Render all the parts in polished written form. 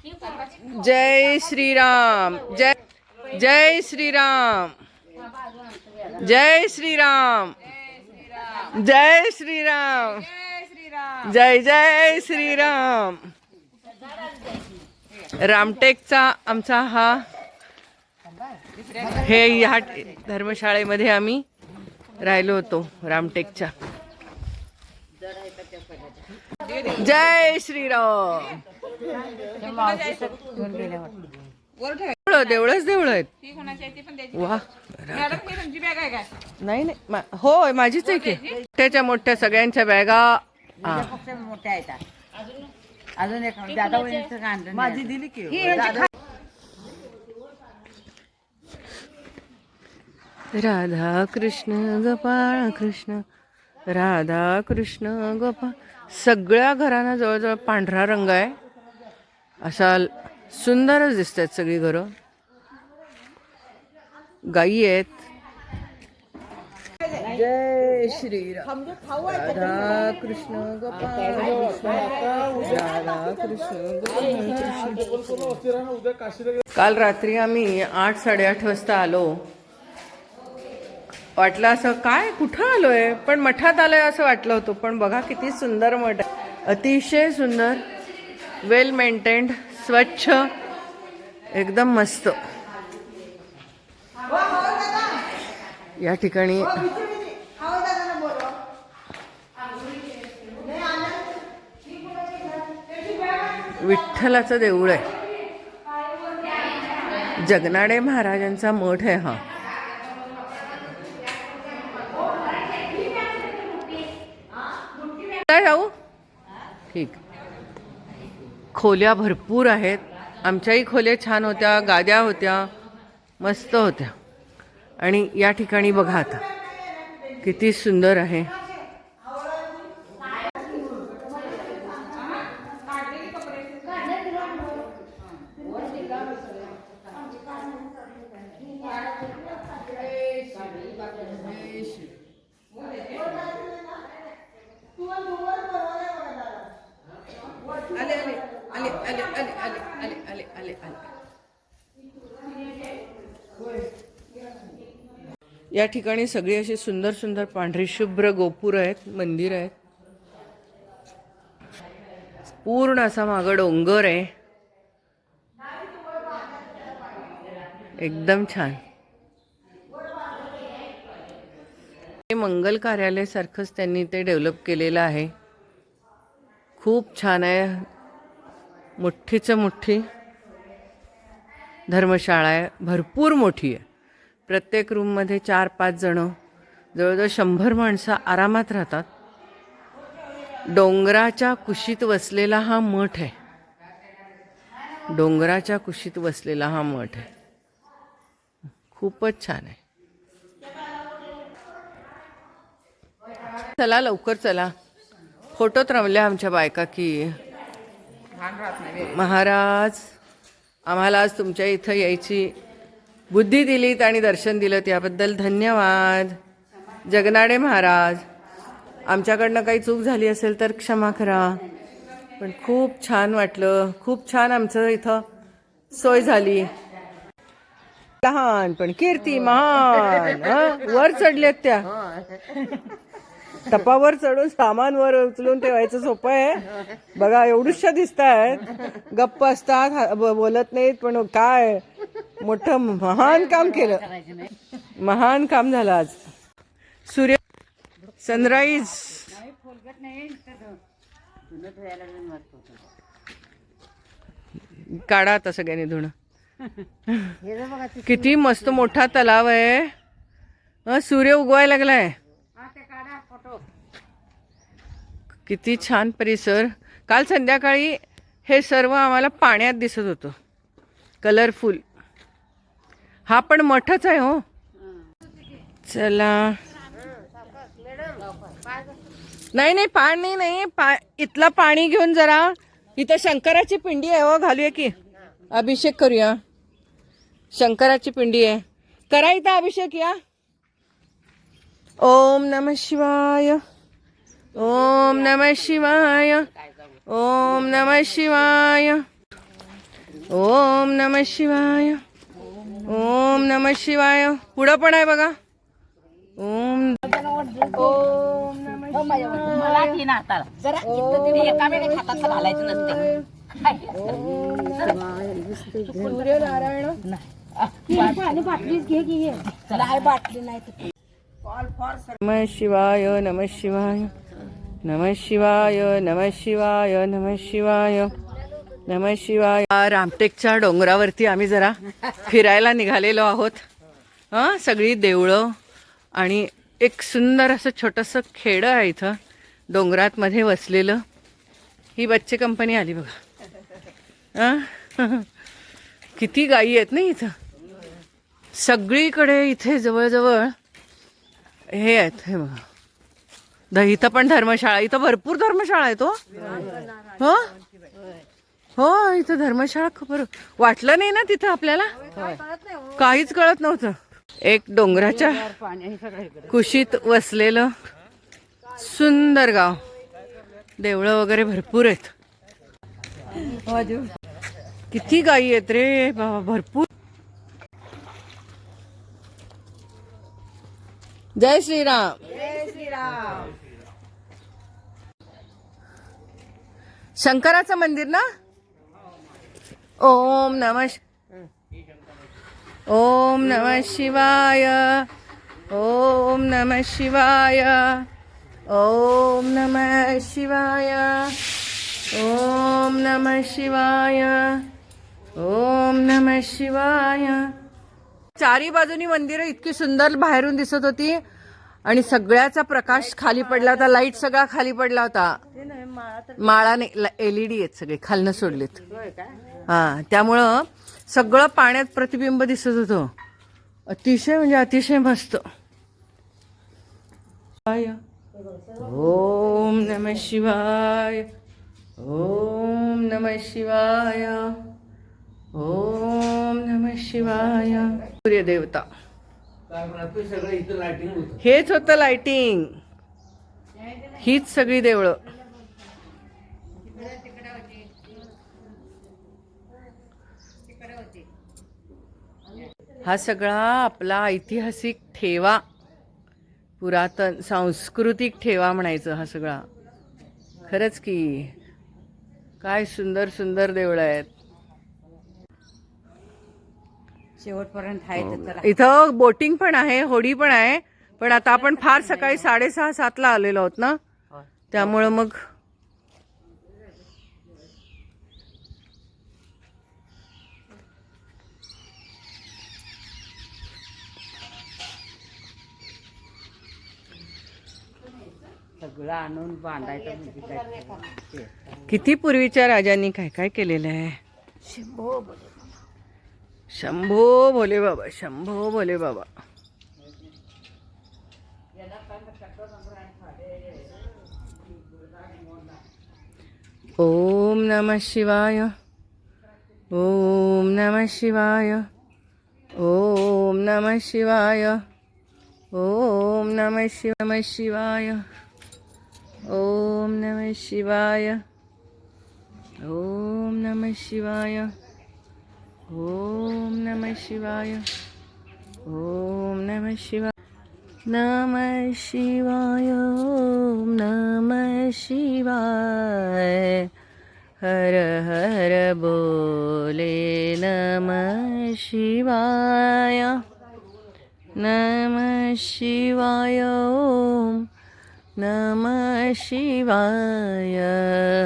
जय श्रीराम, जय जय श्रीराम, जय श्रीराम, जय श्रीराम, जय जय श्रीराम. रामटेकचा आमचा हा हे ह्या धर्मशाळेमध्ये आम्ही राहिलो होतो रामटेकच्या. जय श्रीराम. देवळच देवळ आहेत. वा नाही नाही होय माझीच आहे की. त्याच्या मोठ्या सगळ्यांच्या बॅगा मोठ्या आहेत. अजून एक दादा माझी दिली की राधा कृष्ण गोपाळ कृष्ण, राधा कृष्ण गोपाळ. सगळ्या घरांना जवळजवळ पांढरा रंग आहे. असा सुंदरच दिसतात सगळी घरं. गायी आहेत. जय श्रीराम. राधा कृष्ण गोपाळ कृष्ण, राधा कृष्ण गोपाळ. काल रात्री आम्ही 8-8:30 वाजता आलो. वाटलं असं काय कुठं आलोय, पण मठात आलोय असं वाटलं होतं. पण बघा किती सुंदर मठ आहे. अतिशय सुंदर, वेल मेंटेन्ड, स्वच्छ, एकदम मस्त. या ठिकाणी विठ्ठलाचं देऊळ आहे. जगनाडे महाराजांचा मठ आहे हा. जाऊ ठीक. खोल्या भरपूर आहेत. आमच्याही खोल्या छान होत्या, गाद्या होत्या, मस्त होत्या. आणि या ठिकाणी बघा आता किती सुंदर आहे. या ठिकाणी सगळी अशी सुंदर सुंदर पांढरी शुभ्र गोपुर आहेत, मंदिर आहेत. पूर्ण असा मागं डोंगर आहे. एकदम छान. मंगल कार्यालय सारखंच त्यांनी ते डेव्हलप केलेलं आहे. खूप छान आहे. मोठीचं मोठी धर्मशाळा आहे. भरपूर मोठी आहे. प्रत्येक रूममध्ये 4-5 जणं, जवळजवळ 100 माणसं आरामात राहतात. डोंगराच्या कुशीत वसलेला हा मठ आहे. डोंगराच्या कुशीत वसलेला हा मठ आहे. खूपच छान आहे. चला लवकर चला. फोटोत रमल्या आमच्या बायका की महाराज आम्हाला आज तुमच्या इथं यायची बुद्धी दिलीत आणि दर्शन दिलं, त्याबद्दल धन्यवाद. जगनाडे महाराज, आमच्याकडनं काही चूक झाली असेल तर क्षमा करा. पण खूप छान वाटलं. खूप छान आमचं इथं सोय झाली. लहान पण कीर्ती महान. वर चढलेत त्या. टपावर चढून सामान वर उचलून ठेवायचं सोपं आहे. बघा एवढूशा दिसत आहेत, गप्प असतात, बोलत नाहीत, पण काय मोठं महान काम केलं. महान काम झालं आज. सूर्य सनराईज. काढा आता सगळ्यांनी धुणं. किती मस्त मोठा तलाव आहे. सूर्य उगवायला लागलाय. किती छान परिसर. काल संध्याकाळी हे सर्व आम्हाला पाण्यात दिसत होतं, कलरफुल. हा पण मठच आहे हो. चला. नाही नाही पाणी नाही. इथलं पाणी घेऊन जरा इथं शंकराची पिंडी आहे हो, घालूया की अभिषेक करूया. शंकराची पिंडी आहे, करा इथं अभिषेक. या. ओम नमः शिवाय, ओम नमः शिवाय, ओम नमः शिवाय. ओम नमः शिवाय. ओम नमः शिवाय. पुढं पण आहे बघा. ओम ओम नमः मला की ना आता जरा इथं तिने एकामेकाच्या हातात घालायचं नसते. सूर्यनारायण नमः शिवाय. नमः शिवाय. नमः शिवाय. नमः शिवाय. नमः शिवाय. नमः शिवाय. रामटेकच्या डोंगरावरती आम्ही जरा फिरायला निघालेलो आहोत. सगळी देवळं आणि एक सुंदर असं छोटंसं खेडं आहे इथं डोंगरात मध्ये वसलेलं. ही बच्चे कंपनी आली बघा. किती गायी आहेत ना इथं. सगळीकडे इथे जवळजवळ हे आहेत. हे बघा इथं पण धर्मशाळा. इथं भरपूर धर्मशाळा आहेत. हो हो इथं धर्मशाळा खबर वाटलं नाही ना तिथं आपल्याला. काहीच कळत नव्हतं. एक डोंगराच्या कुशीत वसलेलं सुंदर गाव. देवळं वगैरे भरपूर आहेत. किती गायी आहेत रे बाबा भरपूर. जय श्रीराम. जय श्रीराम. शंकराचं मंदिर ना. ओम नमः ओम नमः शिवाय. ओम नमः शिवाय. ओम नमः शिवाय. ओम नमः शिवाय. ओम नमः शिवाय. चारी बाजूनी मंदिरं इतकी सुंदर बाहेरून दिसत होती आणि सगळ्याचा प्रकाश खाली पडला होता. लाईट सगळा खाली पडला होता. माळाने LED आहेत सगळे खालनं सोडलेत. त्यामुळं सगळं पाण्यात प्रतिबिंब दिसत होतं. अतिशय म्हणजे अतिशय मस्त. ओम नमः शिवाय. ओम नमः शिवाय. ओम नमः शिवाय. सूर्यदेवता हेच होतं लाइटिंग. हीच सगळी देवळं. हा सगळा आपला ऐतिहासिक ठेवा, पुरातन सांस्कृतिक ठेवा म्हणायचं हा सगळा. खरंच की काय सुंदर सुंदर देवळं आहेत. शेवटपर्यंत आहे. इथं बोटिंग पण आहे, होडी पण आहे. पण आता आपण फार सकाळी 6:30-7 ला आलेलो आहोत ना, त्यामुळं मग सगळं आणून बांधायचं. किती पूर्वीच्या राजांनी काय काय केलेलं आहे. शंभो भोले बाबा. शंभो भोले बाबा. ओम नमः शिवाय. ओम नमः शिवाय. ओम नमः शिवाय. ओम नमः शिवाय. ओम नमः शिवाय. ओम नमः शिवाय. ओम नमः शिवाय. ओम नमः शिवाय. नमः शिवाय. ओम नमः शिवाय. हर हर बोले नमः शिवाय. नमः शिवाय. ओम नमः शिवाय.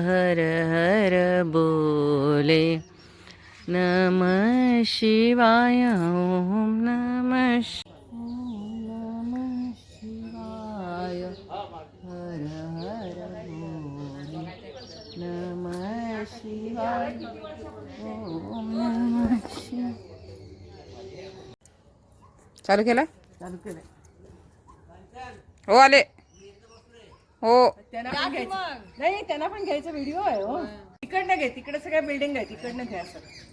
हर हर बोले नमः शिवाय. ओम नमः शिवाय. हर हर बोले नमः शिवाय. ओम नमः शिवाय. चालू केला. हो आले. हो त्यांना पण घ्यायचं. नाही त्यांना पण घ्यायचा व्हिडिओ आहे. हो तिकडनं घे. तिकडे सगळ्या बिल्डिंग आहे. तिकडनं घ्या सगळं.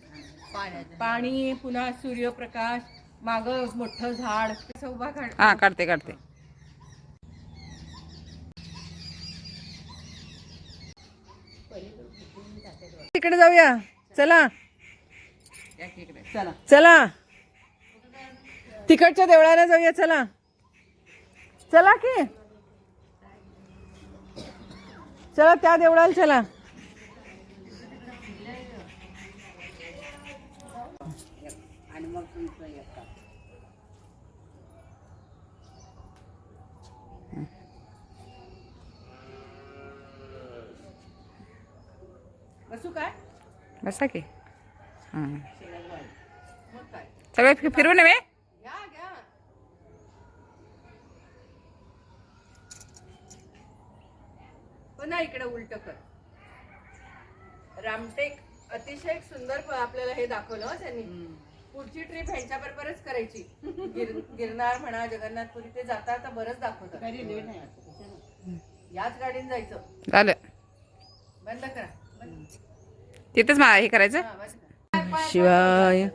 पाणी पुन्हा सूर्यप्रकाश माग मोठं झाड उभा काढते. तिकडे जाऊया चला. चला चला तिकडच्या देवळाला जाऊया. चला चला की चला त्या देवळाला चला. आणि मग तुमचं येतं. बसू काय बसा की सगळे फिरून नव्हे. पुन्हा इकडे उलट कर. रामटेक अतिशय सुंदर आपल्याला हे दाखवलं हो त्यांनी. पुढची ट्रिप ह्यांच्या बरोबरच करायची. गिरनार म्हणा जगन्नाथपुरी ते जाता आता बरंच दाखवतात. याच गाडीने जायचं. झालं बंद करा. तिथेच हे करायचं. शिवाय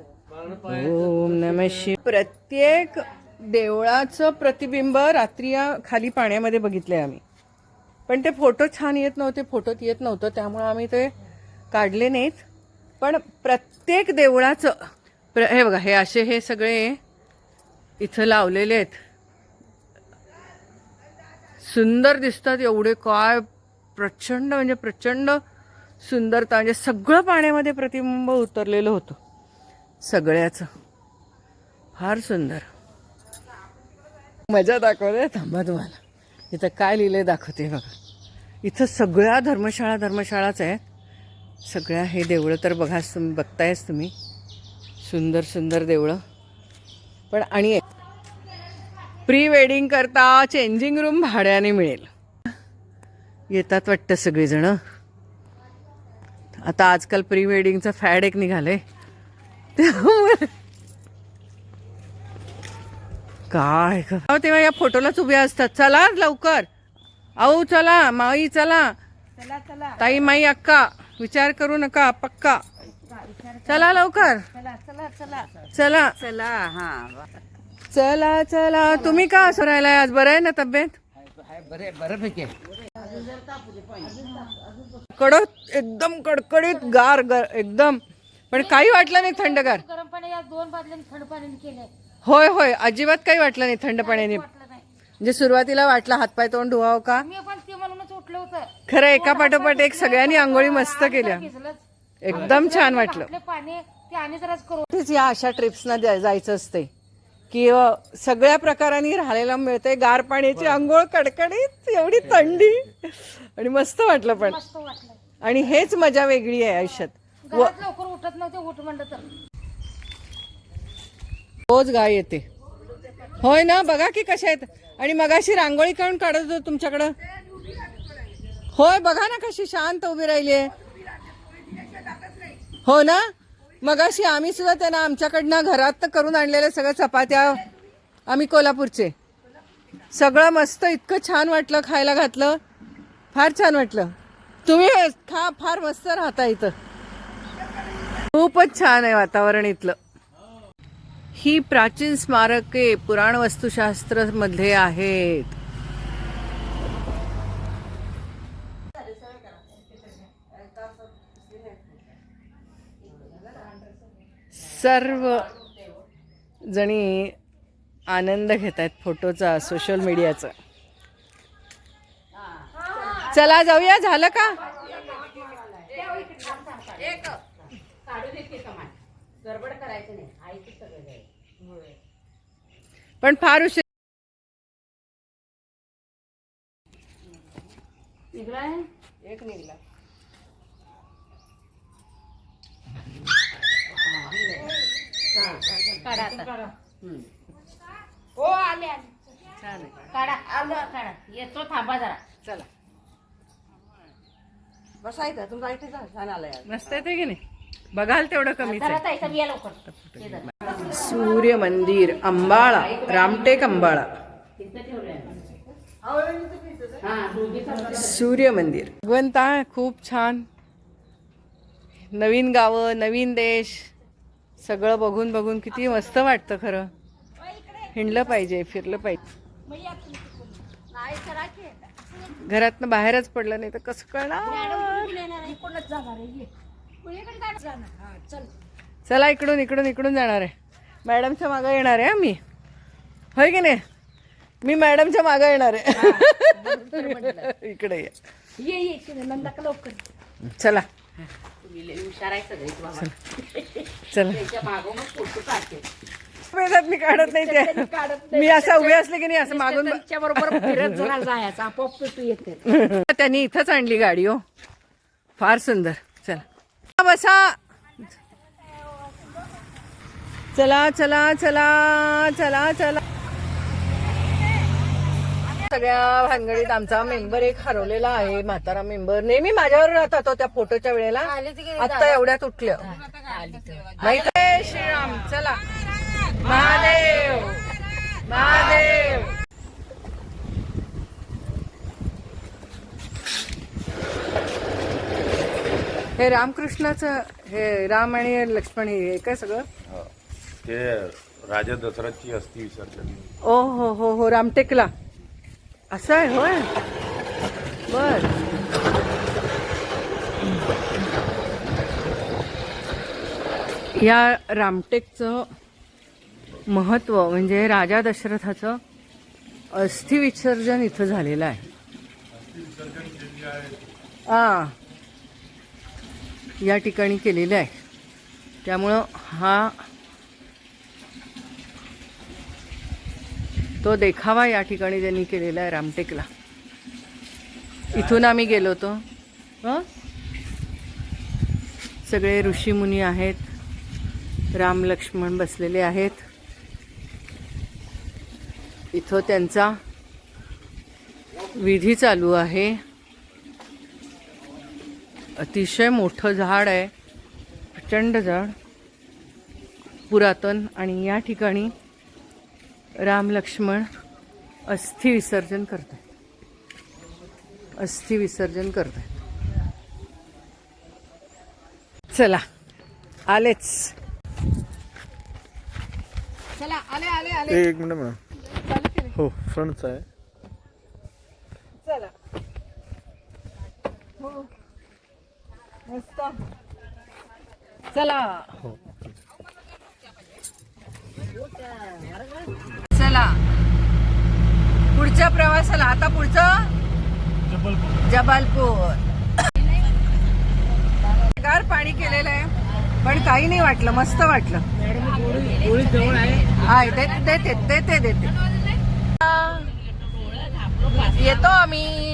ओम नमः शिवाय. प्रत्येक देवळाचं प्रतिबिंब रात्री या खाली पाण्यामध्ये बघितलंय आम्ही. पण ते फोटो छान येत नव्हते, फोटोत येत नव्हतं, त्यामुळे आम्ही ते काढले नाहीत. पण प्रत्येक देवळाचं हे बघा, हे असे हे सगळे इथं लावलेले आहेत. सुंदर दिसतात एवढे. काय प्रचंड म्हणजे प्रचंड सुंदरता. म्हणजे सगळं पाण्यामध्ये प्रतिबिंब उतरलेलं होतं सगळ्याचं. फार सुंदर. मजा दाखवते. थांबा तुम्हाला इथं काय लिहिलंय दाखवते बघा. इथं सगळ्या धर्मशाळाच आहेत. सगळ्या हे देवळं तर बघाच तुम्ही, बघतायच तुम्ही. सुंदर सुंदर देवळं. पण आणि एक प्री वेडिंग करता चेंजिंग रूम भाड्याने मिळेल. येतात वाटतं सगळेजण. आता आजकाल प्री वेडिंगचं फॅड एक निघालंय त्यामुळे काय तेव्हा या फोटोलाच उभ्या असतात. चला लवकर. अहो चला माई, चला चला चला ताई, माई, अक्का, विचार करू नका, पक्का चला लवकर. चला चला चला चला चला. हा चला चला. तुम्ही का असं राहिलाय आज? बरं आहे ना तब्येत? बऱ्यापैकी. कडक एकदम कडकडीत गार एकदम. पण काही वाटलं नाही थंडगार. गरम पाणी या 2 बादल्या थंड पाण्याने केलंय. होय होय, अजिबात काही वाटलं नाही थंड पाण्याने. वाटलं नाही. म्हणजे सुरुवातीला वाटलं हातपाय तोंड धुवावं का. मी पण ते म्हणूनच उठलं होतं. खरं एका पाठोपाठ एक सगळ्यांनी आंघोळी मस्त केल्या. भिजलंच. एकदम छान वाटलं. आपले पाणी ते आणि जराच करू. तेच या अशा ट्रिप्सना जायचं असते की सगळ्या प्रकारांनी राहायला मिळते. गार पाण्याची आंघोळ, कडकडीत एवढी थंडी, आणि मस्त वाटलं. पण मस्त वाटलं. आणि हेच मजा वेगळी आहे आयुष्यात. घरात लवकर उठत नव्हते, उठ म्हणलं तर. रोज गाय येते. होय ना, बघा की कशा आहेत. आणि मगाशी रांगोळी काढून काढत होतो तुमच्याकडं. होय बघा ना कशी शांत उभी राहिली आहे. हो ना, मगाशी आम्ही सुद्धा त्यांना आमच्याकडनं घरात करून आणलेल्या सगळ्या चपात्या, आम्ही कोल्हापूरचे, सगळं मस्त इतकं छान वाटलं. खायला घातलं, फार छान वाटलं. तुम्ही खा, फार मस्त राहता इथं. खूपच छान आहे वातावरण इथलं. ही प्राचीन स्मारके पुराण वस्तुशास्त्र मध्ये आहेत. सर्व जणी आनंद घेत आहेत फोटोचा, सोशल मीडियाचा. चला जाऊया. झालं का? गडबड करायचं नाही. आईची सगळं पण फार उशीर. एक निघला. हो आले आले. छान आहे. काढा आलं काढा. येतो, थांबा जरा. चला बसायचं. तुमचा इथे छान आलाय. मस्त येते की नाही? बघाल तेवढं कमीच जरा आहे. ताईचा या लवकर. ये जरा. सूर्य मंदिर अंबाळा, रामटेक अंबाळा. सूर्य मंदिर. भगवंता खूप छान. नवीन गावं, नवीन देश, सगळं बघून बघून किती मस्त वाटतं. खरं हिंडलं पाहिजे, फिरलं पाहिजे. घरातनं बाहेरच पडलं नाही तर कसं कळणार. चला इकडून इकडून इकडून जाणार आहे. मॅडमच्या मागं येणार आहे मी, होय की नाही? मी मॅडमच्या मागं येणार आहे. इकडे ये नंदा का लवकर चला हुशार आहे सगळे चला. त्याच्या मागोमग फोटो काढते वेळात मी काढत नाही ते. मी असं उभे असले की नाही असं मागून बरोबर फिरत जरा जायचं आपोआप तू येते. त्यांनी इथंच आणली गाडी. हो फार सुंदर. चला बसा. चला चला चला चला चला. सगळ्या भानगडीत आमचा मेंबर एक हरवलेला आहे, म्हातारा मेंबर. नेहमी माझ्यावर राहतात तो त्या फोटोच्या वेळेला. आता एवढ्यात उठलं माहित आहे. श्रीराम. चला महादेव महादेव. हे रामकृष्णाचं, हे राम आणि लक्ष्मण हे काय सगळं? ते राजा दशरथची अस्थि विसर्जन. ओ हो हो हो रामटेकला असं आहे होय. बर. या रामटेकचं महत्व म्हणजे राजा दशरथाचं अस्थि विसर्जन इथं झालेलं आहे. या ठिकाणी केलेलं आहे. त्यामुळं हा तो देखावा या ठिकाणी त्यांनी केलेला आहे रामटेकला. इथून आम्ही गेलो होतो. सगळे ऋषीमुनी आहेत, राम लक्ष्मण बसलेले आहेत. इथं त्यांचा विधी चालू आहे. अतिशय मोठं झाड आहे, प्रचंड झाड, पुरातन. आणि या ठिकाणी राम लक्ष्मण अस्थि विसर्जन करतात. अस्थि विसर्जन करतात. चला आलेच. चला आले आले आले. एक मिनिट मॅडम. हो फ्रंटचा आहे. चला. हो मस्त. चला चला पुढच्या प्रवासाला. आता पुढचं जबलपूर. गार पाणी केलेलं आहे पण काही नाही वाटलं, मस्त वाटलं. हा देते देते देते देते. येतो आम्ही.